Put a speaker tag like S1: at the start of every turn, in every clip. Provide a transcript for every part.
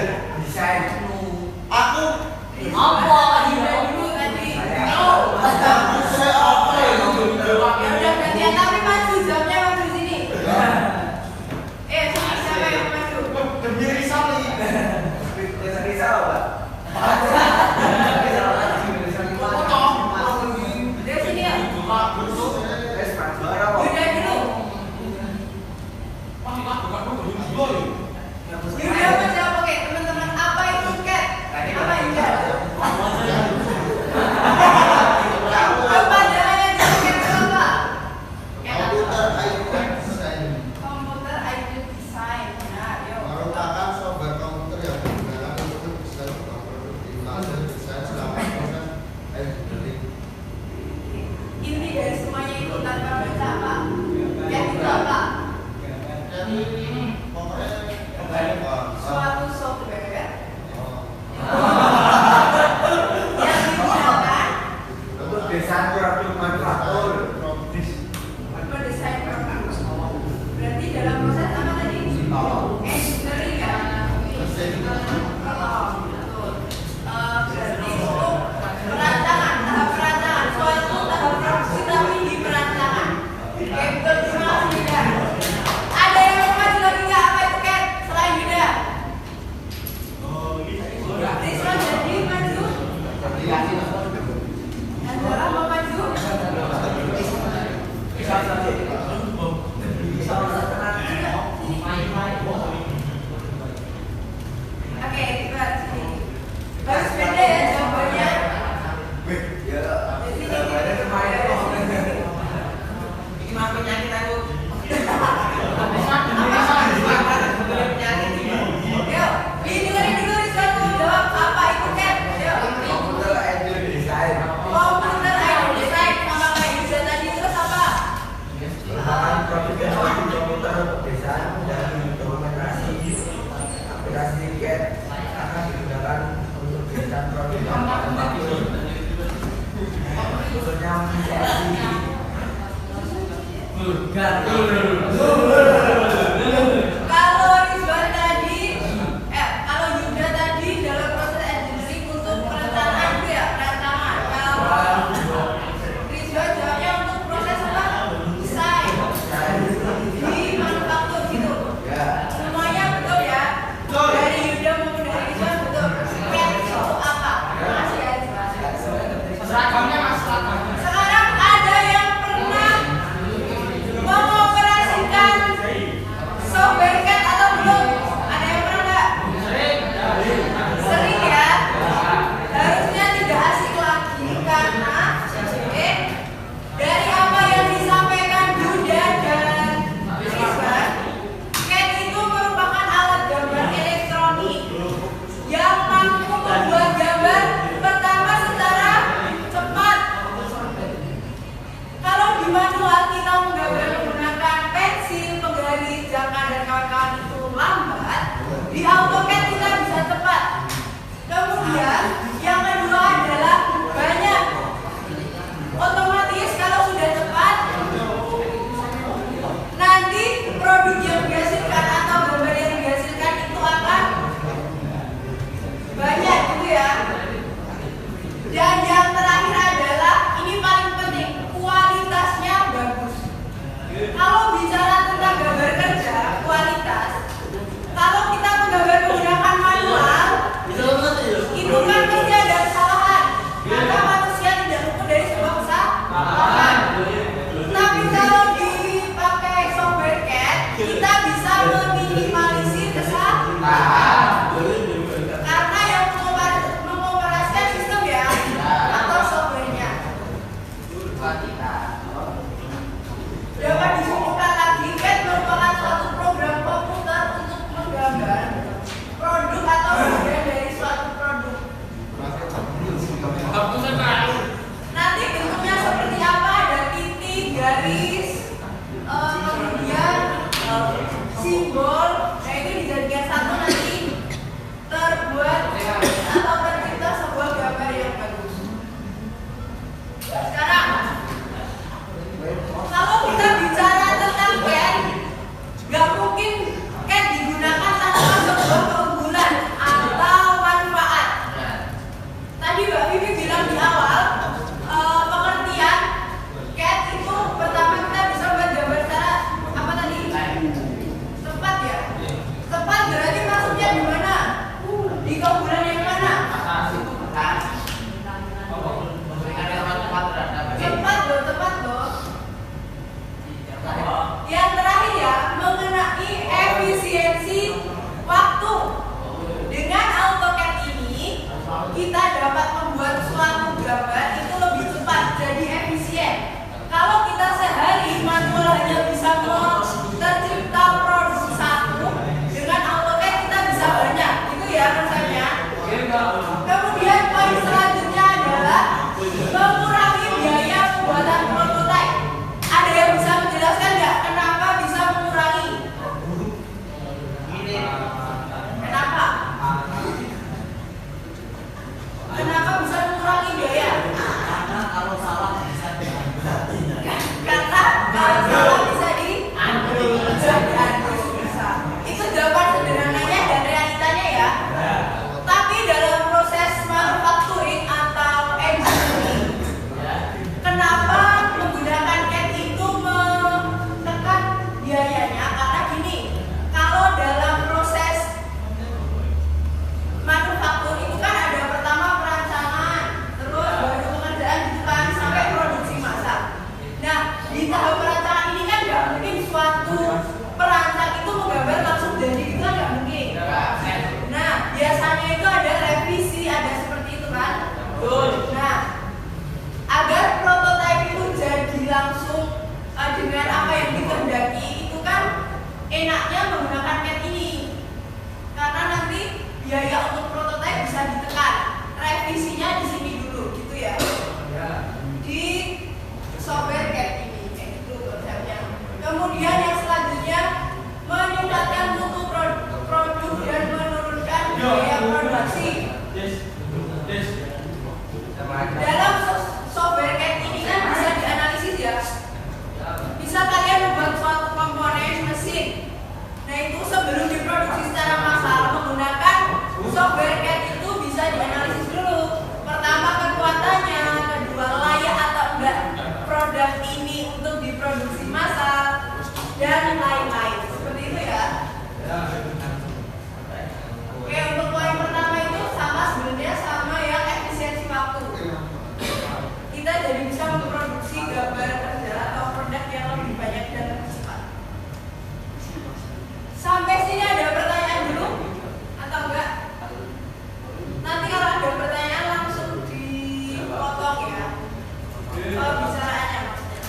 S1: Desain.
S2: Aku
S3: apa dulu tadi? Oh.
S2: saya apa ya?
S3: Ya udah gantian tapi maju jamnya maju sini. Siapa yang maju?
S2: Berdiri Sali.
S1: Risau, Pak.
S3: Dari sini ya.
S1: Juara, Pak.
S3: Yuda dulu. Yuda menjawab oke teman-teman apa itu cat? Apa Yuda? Kepanjangannya cat apa?
S2: Komputer IQ Design
S3: Komputer IQ Design. Nah, yuk.
S2: merupakan software komputer yang digunakan untuk desain produktivitas dan desain selama proses engineering.
S3: Inti dari semuanya itu tanpa baca apa? Cat itu apa?
S2: Jadi pokoknya
S3: Suatu software
S2: oh,
S3: yang digunakan
S1: Untuk desain produk manufaktur.
S3: mendesain program. Berarti dalam proses apa tadi? Engineering ya. Oh, betul. Berarti untuk perancangan, tahap perancangan, suatu tahap produksi tapi di perancangan. Oke, betul. Terima kasih Yuda. Ada yang mau maju lagi nggak? Apa itu Cat? Selain Yuda. Risma jadi maju. Andara mau maju. Oke, kita sini. Harus beda ya jawabannya. Di sini.
S1: Ini mah penyakit aku.
S3: Yuk, ini dulu Rizwan mau jawab apa itu Cat? Yuk.
S1: Komputer IQ Design.
S3: Komputer IQ Design sama kayak Yuda tadi terus apa?
S1: Merupakan produk teknologi komputer untuk desain dan dokumentasi. Aplikasi CAD akan digunakan untuk desain produk manufaktur. Khususnya aplikasi.
S3: Kalau Rizwan tadi, kalau Yuda tadi dalam proses engineering untuk perencanaan itu ya perancangan. Kalau Rizwan jawabnya untuk proses apa? Desain di manufaktur gitu.
S1: Ya.
S3: Semuanya betul ya. Dari Yuda maupun dari Rizwan betul. CAD itu apa? Makasih ya Rizwan.
S4: Seragamnya mas seragam.
S3: Sekarang ada yang pernah mengoperasikan produksi. Dalam software CAD ini kan bisa dianalisis ya. Bisa kalian membuat suatu komponen mesin. Nah itu sebelum diproduksi secara massal menggunakan software CAD itu bisa dianalisis dulu. Pertama kekuatannya, kedua layak atau enggak produk ini untuk diproduksi massal dan lain-lain. Seperti itu ya. Oke, untuk poin pertama itu sama sebenarnya sama yang efisiensi waktu. Kita jadi bisa memproduksi gambar kerja atau produk yang lebih banyak dan lebih cepat. Sampai sini ada pertanyaan dulu atau enggak? Nanti kalau ada pertanyaan langsung dipotong ya. Pembicaraannya maksudnya.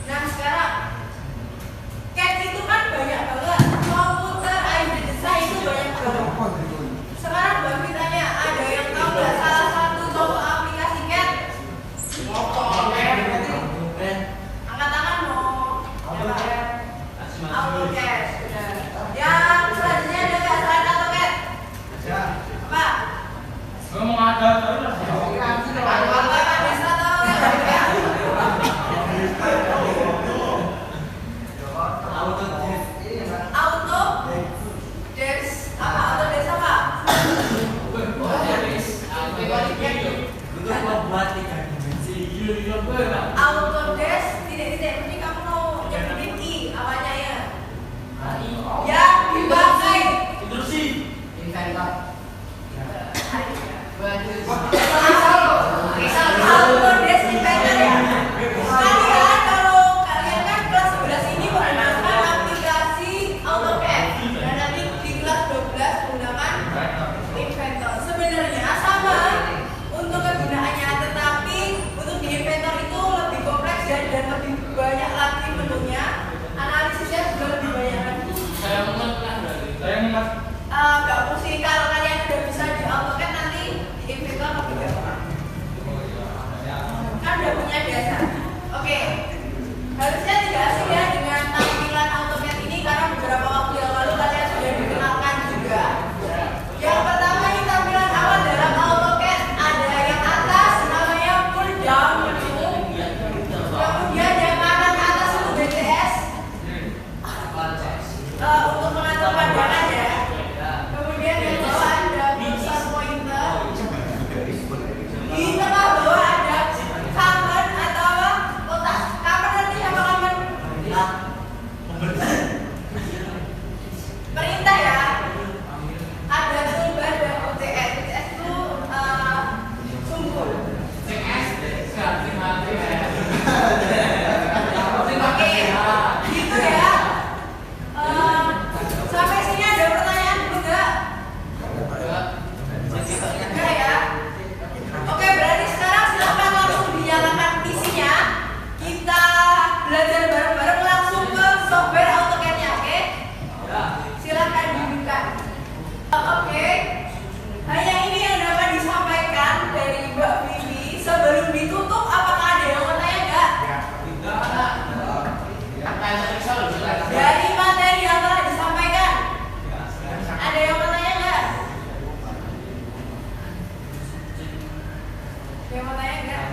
S3: Nah sekarang CAD itu kan banyak banget. Komputer aided design itu banyak banget. Sekarang Mbak tanya, ada yang tahu nggak salah satu contoh aplikasi CAD? Angkat tangan mau. AutoCAD. Benar. Yang selanjutnya ada nggak selain AutoCAD? Apa?
S4: Ngomong ada terus.
S3: Apa bisa tahu ya? Autodesk apa? Autodesk apa? Autodesk tidak ini kamu mau nyebutin I awalnya ya? Yang dipakai Autodesk Inventor ya. Kalian kalau kalian kan kelas 11 ini menggunakan aplikasi AutoCAD dan nanti di kelas 12 menggunakan Inventor. Sebenarnya sama untuk kegunaannya, tetapi untuk di Inventor itu lebih kompleks dan lebih banyak lagi menunya. Analisisnya juga lebih banyak lagi. Nggak pusing kalau kalian udah bisa di AutoCAD nanti di Inventor lebih gampang. Kan udah punya dasar. Oke. Harusnya tidak asing ya dengan tampilan AutoCAD ini karena beberapa waktu yang lalu kalian sudah dikenalkan juga. Yang pertama ini tampilan awal dalam AutoCAD ada yang atas namanya pull down menu. Kemudian yang kanan atas itu BTS untuk mengatur pandangan ya. Kemudian yang bawah ada cursor pointer. Di tengah bawah ada command atau apa? Kotak. Command artinya apa command? Perintah ya. Ada toolbar dan OTS. OTS itu sumber. Oke, gitu ya. Sampai sini ada pertanyaan dulu nggak? Enggak ya. Oke, berarti sekarang silakan langsung dinyalakan PC-nya. Kita belajar bareng-bareng langsung ke software AutoCAD-nya, oke? Silakan dihidupkan. Oke. Hanya ini yang dapat disampaikan dari Mbak Vivi. Sebelum ditutup, apakah ada yang mau tanya nggak? Dari materi yang telah disampaikan, ada yang mau tanya nggak? Yang mau tanya nggak?